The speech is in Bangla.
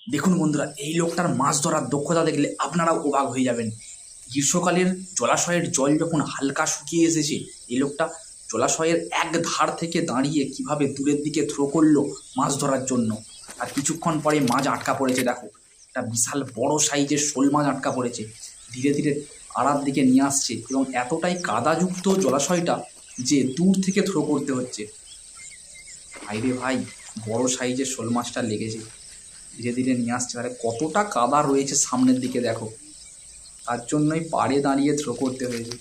দেখুন বন্ধুরা, এই লোকটার মাছ ধরার দক্ষতা দেখলে আপনারাও অবাক হয়ে যাবেন। গ্রীষ্মকালের জলাশয়ের জল যখন হালকা শুকিয়ে এসেছে, এই লোকটা জলাশয়ের এক ধার থেকে দাঁড়িয়ে কিভাবে দূরের দিকে থ্রো করলো মাছ ধরার জন্য। আর কিছুক্ষণ পরে মাছ আটকা পড়েছে। দেখো, একটা বিশাল বড় সাইজের শোল মাছ আটকা পড়েছে। ধীরে ধীরে আড়ার দিকে নিয়ে আসছে এবং এতটাই কাদাযুক্ত জলাশয়টা যে দূর থেকে থ্রো করতে হচ্ছে। ভাইরে ভাই, বড় সাইজের শোল মাছটা লেগেছে। ধীরে ধীরে নিয়ে আসছে। আরে কতটা কাদা রয়েছে সামনের দিকে দেখো, তার জন্যই পাড়ে দাঁড়িয়ে থ্রো করতে হয়েছে।